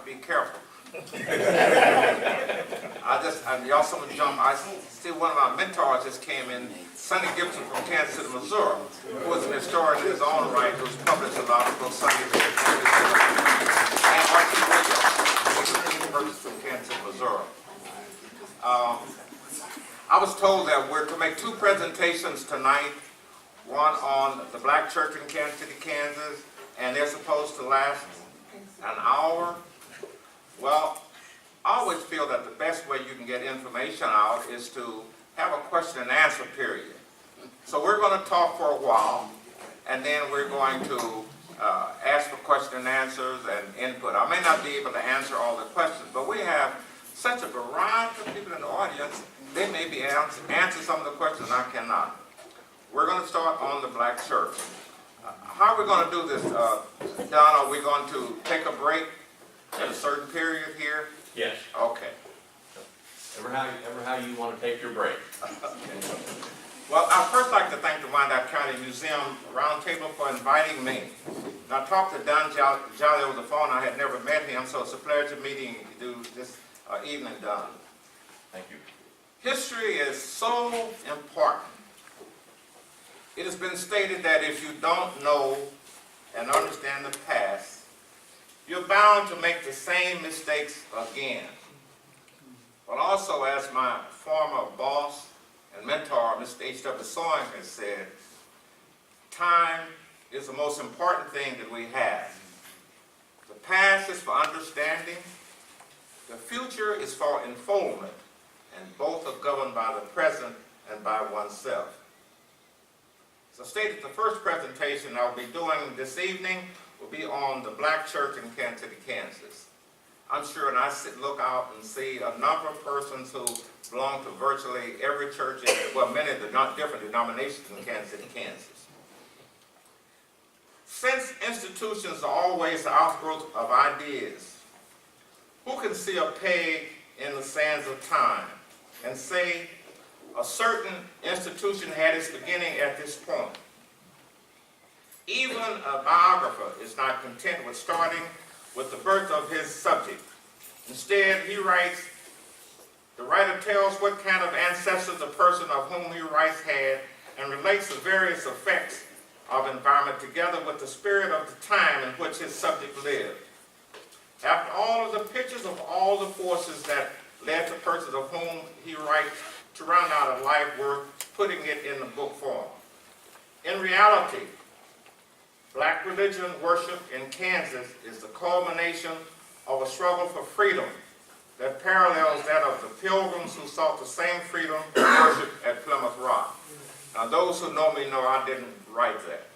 be careful. Y'all some of jump. I see one of my mentors just came in, Sonny Gibson from Kansas City, Missouri, who is an historian in his own right, who's published a lot of books, Sonny Gibson, and R.T. Williams, from Kansas City, Missouri. I was told that we're to make two presentations tonight, one on the black church in Kansas City, Kansas, and they're supposed to last an hour. Well, I always feel that the best way you can get information out is to have a question and answer period. So we're going to talk for a while, and then we're going to ask for question and answers and input. I may not be able to answer all the questions, but we have such a variety of people in the audience. They may be answer some of the questions I cannot. We're going to start on the black church. How are we going to do this, Don? Are we going to take a break at a certain period here? Yes. Okay. Ever how you want to take your break. Well, I'd first like to thank the Wyandotte County Museum Roundtable for inviting me. And I talked to Don Jolly over the phone. I had never met him, so it's a pleasure meeting you this evening, Don. Thank you. History is so important. It has been stated that if you don't know and understand the past, you're bound to make the same mistakes again. But also, as my former boss and mentor, Mr. H.W. Soing, has said, time is the most important thing that we have. The past is for understanding, the future is for enfoldment, and both are governed by the present and by oneself. As I stated, the first presentation I'll be doing this evening will be on the black church in Kansas City, Kansas. I'm sure, and I look out and see a number of persons who belong to virtually every church, well, many of the different denominations in Kansas City, Kansas. Since institutions are always the outgrowth of ideas, who can see a peg in the sands of time and say a certain institution had its beginning at this point? Even a biographer is not content with starting with the birth of his subject. Instead, he writes, the writer tells what kind of ancestors the person of whom he writes had and relates the various effects of environment together with the spirit of the time in which his subject lived. After all of the pictures of all the forces that led the person of whom he writes to round out a life worth putting it in the book form. In reality, black religion worship in Kansas is the culmination of a struggle for freedom that parallels that of the pilgrims who sought the same freedom to worship at Plymouth Rock. Now, those who know me know I didn't write that.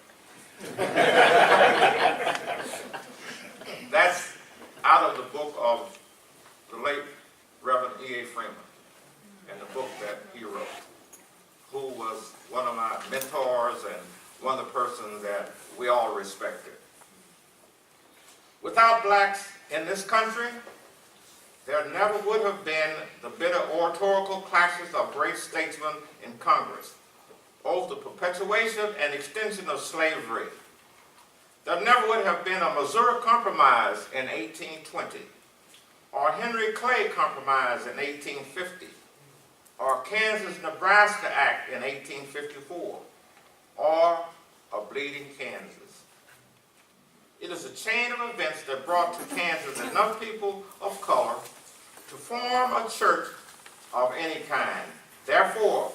That's out of the book of the late Reverend E.A. Freeman, and the book that he wrote, who was one of my mentors and one of the persons that we all respected. Without blacks in this country, there never would have been the bitter oratorical clashes of great statesmen in Congress, both the perpetuation and extension of slavery. There never would have been a Missouri Compromise in 1820, or Henry Clay Compromise in 1850, or Kansas-Nebraska Act in 1854, or a bleeding Kansas. It is a chain of events that brought to Kansas enough people of color to form a church of any kind. Therefore,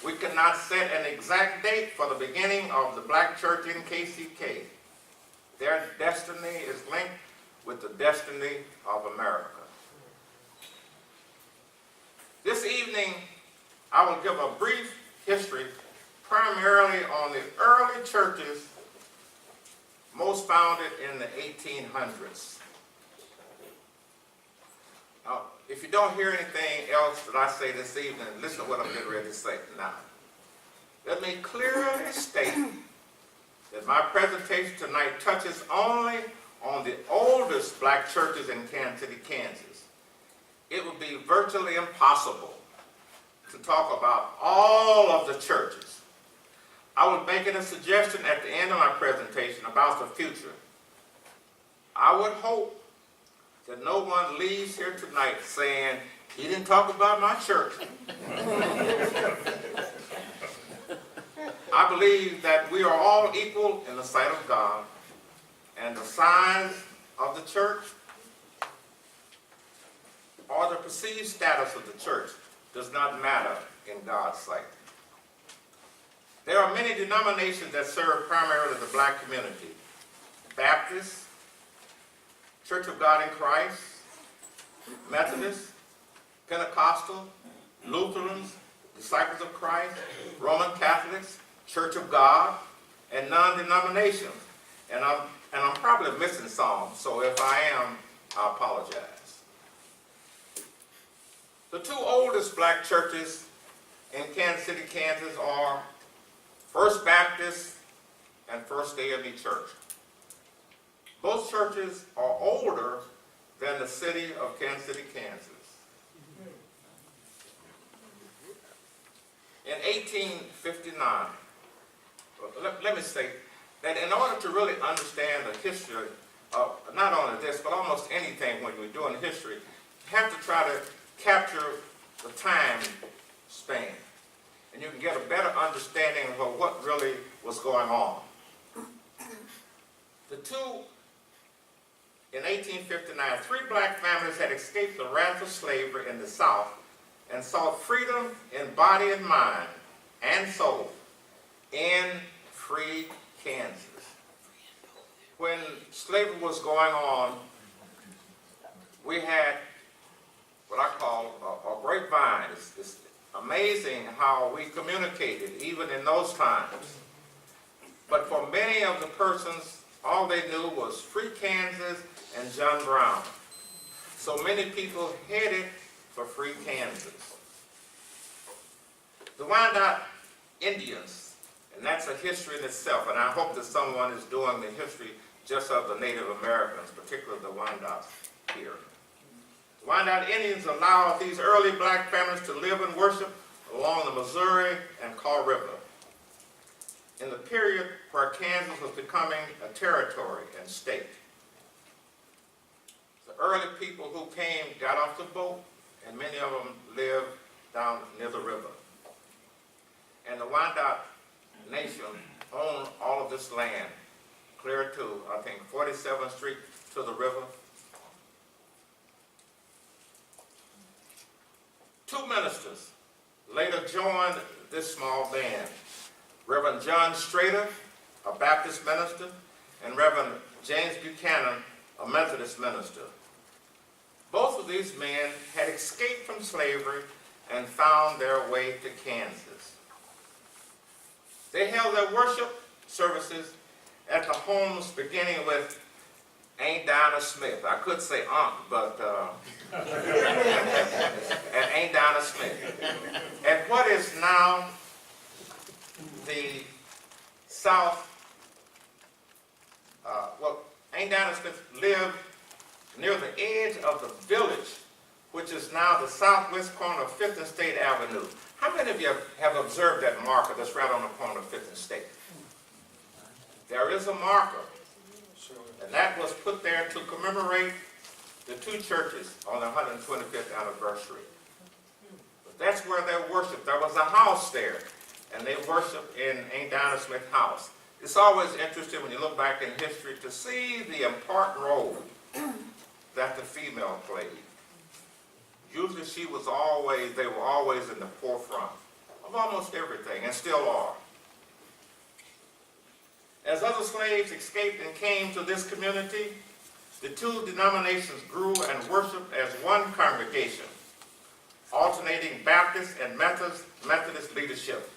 we cannot set an exact date for the beginning of the black church in KCK. Their destiny is linked with the destiny of America. This evening, I will give a brief history primarily on the early churches most founded in the 1800s. Now, if you don't hear anything else that I say this evening, listen to what I'm getting ready to say now. Let me clearly state that my presentation tonight touches only on the oldest black churches in Kansas City, Kansas. It would be virtually impossible to talk about all of the churches. I was making a suggestion at the end of my presentation about the future. I would hope that no one leaves here tonight saying, he didn't talk about my church. I believe that we are all equal in the sight of God, and the size of the church or the perceived status of the church does not matter in God's sight. There are many denominations that serve primarily the black community: Baptist, Church of God in Christ, Methodist, Pentecostal, Lutherans, Disciples of Christ, Roman Catholics, Church of God, and non-denominations. And I'm probably missing some, so if I am, I apologize. The two oldest black churches in Kansas City, Kansas are First Baptist and First AME Church. Both churches are older than the city of Kansas City, Kansas. In 1859, let me say that in order to really understand the history of not only this, but almost anything when you're doing history, you have to try to capture the time span. And you can get a better understanding of what really was going on. In 1859, 3 black families had escaped the wrath of slavery in the South and sought freedom in body and mind and soul in free Kansas. When slavery was going on, we had what I call a grapevine. It's amazing how we communicated even in those times. But for many of the persons, all they knew was free Kansas and John Brown. So many people headed for free Kansas. The Wyandot Indians, and that's a history in itself, and I hope that someone is doing the history just of the Native Americans, particularly the Wyandots here. The Wyandot Indians allowed these early black families to live and worship along the Missouri and Kaw River in the period where Kansas was becoming a territory and state. The early people who came got off the boat, and many of them lived down near the river. And the Wyandot Nation owned all of this land, clear to, I think, 47th Street to the river. 2 ministers later joined this small band: Reverend John Strader, a Baptist minister, and Reverend James Buchanan, a Methodist minister. Both of these men had escaped from slavery and found their way to Kansas. They held their worship services at the homes beginning with Aunt Dinah Smith. I could say aunt, but and Aunt Dinah Smith. At what is now the South, Aunt Dinah Smith lived near the edge of the village, which is now the southwest corner of 5th and State Avenue. How many of you have observed that marker that's right on the corner of 5th and State? There is a marker, and that was put there to commemorate the 2 churches on the 125th anniversary. But that's where they worshiped. There was a house there, and they worshiped in Aunt Dinah Smith's house. It's always interesting when you look back in history to see the important role that the female played. Usually they were always in the forefront of almost everything, and still are. As other slaves escaped and came to this community, the 2 denominations grew and worshiped as one congregation, alternating Baptist and Methodist leadership.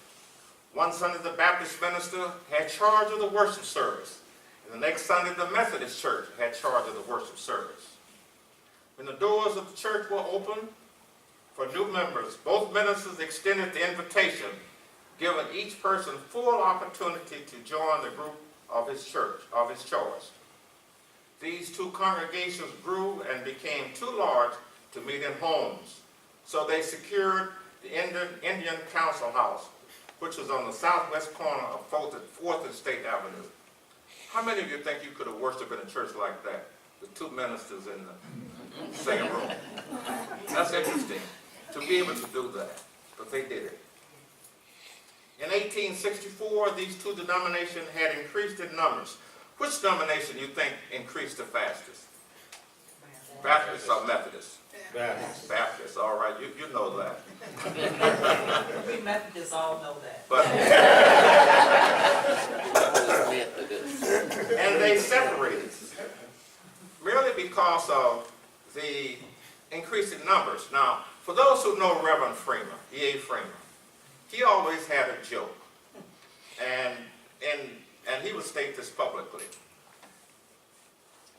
One Sunday, the Baptist minister had charge of the worship service, and the next Sunday, the Methodist church had charge of the worship service. When the doors of the church were open for new members, both ministers extended the invitation, giving each person full opportunity to join the group of his church, of his choice. These 2 congregations grew and became too large to meet in homes, so they secured the Indian Council House, which was on the southwest corner of 4th and State Avenue. How many of you think you could have worshiped in a church like that, with 2 ministers in the singing room. That's interesting, to be able to do that, but they did it. In 1864, these two denominations had increased in numbers. Which denomination do you think increased the fastest? Baptist or Methodist? Baptist. Baptist, all right, you know that. We Methodists all know that. But, and they separated, merely because of the increase in numbers. Now, for those who know Reverend Freeman, E.A. Freeman, he always had a joke, and he would state this publicly.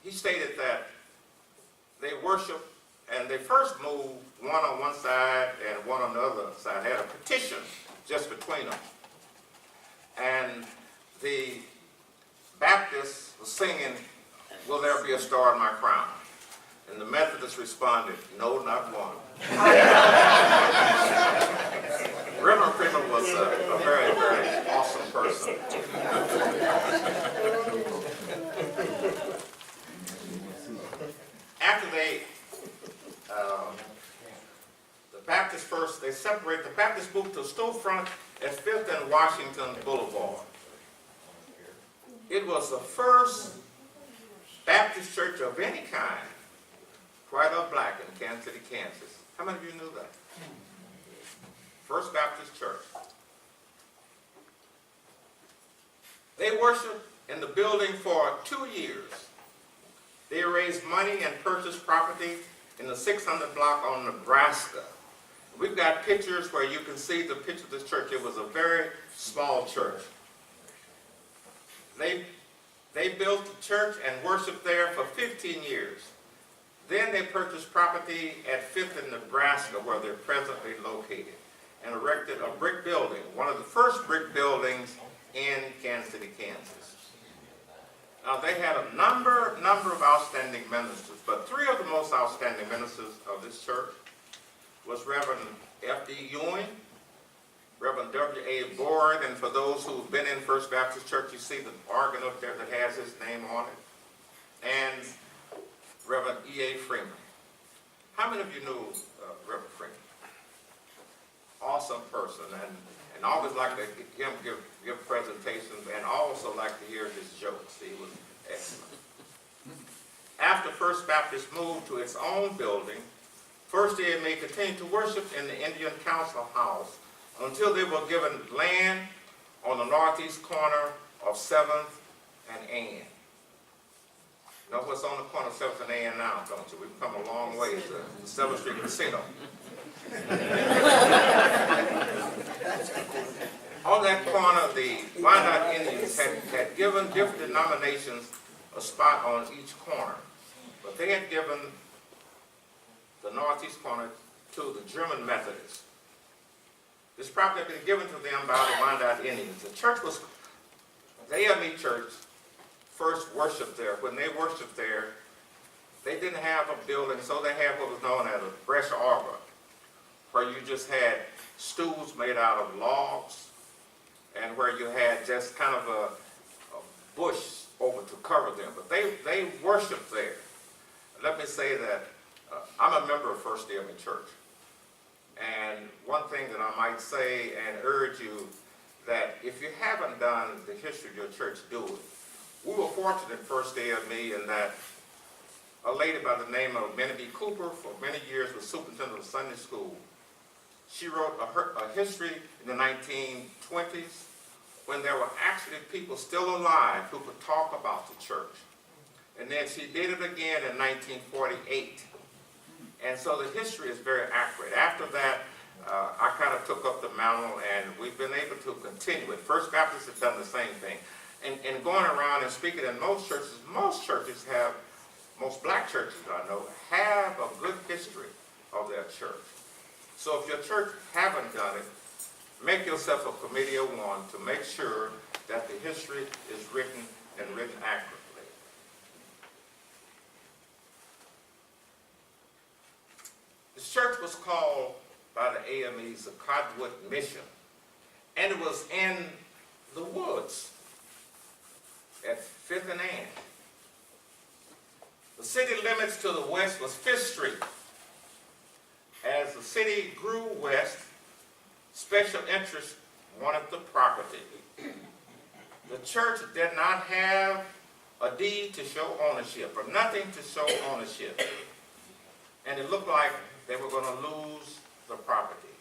He stated that they worship, and they first moved one on one side and one on the other side. They had a petition just between them. And the Baptists were singing, "Will there be a star in my crown?" And the Methodists responded, "No, not one." Reverend Freeman was a very, very awesome person. After the Baptists first, they separated. The Baptists moved to a storefront at 5th and Washington Boulevard. It was the first Baptist church of any kind, white or black, in Kansas City, Kansas. How many of you knew that? First Baptist church. They worshiped in the building for 2 years. They raised money and purchased property in the 600 block on Nebraska. We've got pictures where you can see the picture of this church. It was a very small church. They built the church and worshiped there for 15 years. Then they purchased property at 5th and Nebraska, where they're presently located, and erected a brick building, one of the first brick buildings in Kansas City, Kansas. Now, they had a number of outstanding ministers, but 3 of the most outstanding ministers of this church was Reverend F.D. Ewing, Reverend W.A. Board, and for those who've been in First Baptist Church, you see the organ up there that has his name on it, and Reverend E.A. Freeman. How many of you knew Reverend Freeman? Awesome person, and always like to hear him give presentations, and also like to hear his jokes. He was excellent. After First Baptist moved to its own building, First AMA continued to worship in the Indian Council House until they were given land on the northeast corner of 7th and Ann. You know what's on the corner of 7th and Ann now, don't you? We've come a long way to 7th Street Casino. On that corner, the Wyandotte Indians had given different denominations a spot on each corner, but they had given the northeast corner to the German Methodists. This property had been given to them by the Wyandotte Indians. The church was, the AME church first worshiped there. When they worshiped there, they didn't have a building, so they had what was known as a fresh arbor, where you just had stools made out of logs, and where you had just kind of a bush over to cover them. But they worshiped there. Let me say that I'm a member of First AME Church. And one thing that I might say and urge you, that if you haven't done the history of your church, do it. We were fortunate at First AME in that a lady by the name of Minnie B. Cooper, for many years was superintendent of Sunday school. She wrote a history in the 1920s when there were actually people still alive who could talk about the church. And then she did it again in 1948. And so the history is very accurate. After that, I kind of took up the mantle, and we've been able to continue it. First Baptists have done the same thing. And going around and speaking in most churches have, most black churches I know, have a good history of their church. So if your church haven't done it, make yourself a committee of one to make sure that the history is written and written accurately. This church was called by the AMEs the Cottonwood Mission, and it was in the woods at 5th and Ann. The city limits to the west was Fifth Street. As the city grew west, special interests wanted the property. The church did not have a deed to show ownership, or nothing to show ownership. And it looked like they were going to lose the property.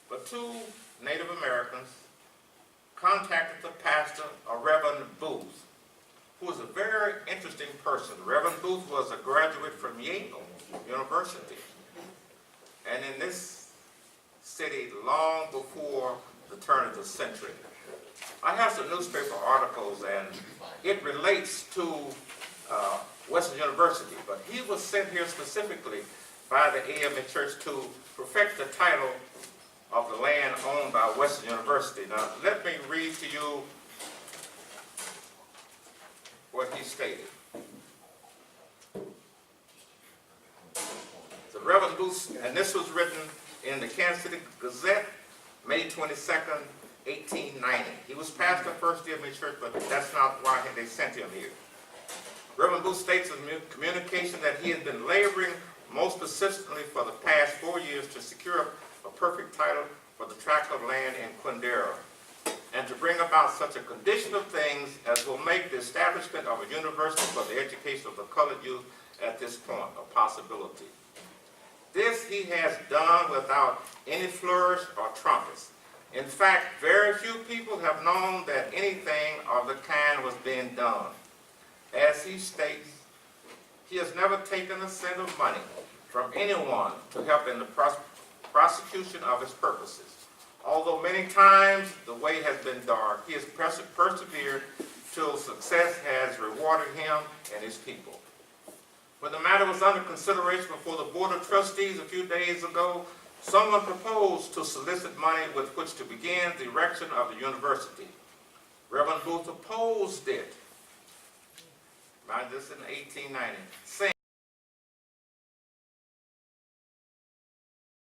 But two Native Americans contacted the pastor, Reverend Booth, who was a very interesting person. Reverend Booth was a graduate from Yale University. And in this city long before the turn of the century. I have some newspaper articles, and it relates to Western University, but he was sent here specifically by the AME Church to perfect the title of the land owned by Western University. Now, let me read to you what he stated. The Reverend Booth, and this was written in the Kansas City Gazette, May 22nd, 1890. He was pastor First AME Church, but that's not why they sent him here. Reverend Booth states in communication that he has been laboring most persistently for the past 4 years to secure a perfect title for the tract of land in Quindara, and to bring about such a condition of things as will make the establishment of a university for the education of the colored youth at this point a possibility. This he has done without any flourish or trumpets. In fact, very few people have known that anything of the kind was being done. As he states, he has never taken a cent of money from anyone to help in the prosecution of his purposes. Although many times the way has been dark, he has persevered till success has rewarded him and his people. When the matter was under consideration before the Board of Trustees a few days ago, someone proposed to solicit money with which to begin the erection of the university. Reverend Booth opposed it. Mind this, in 1890, saying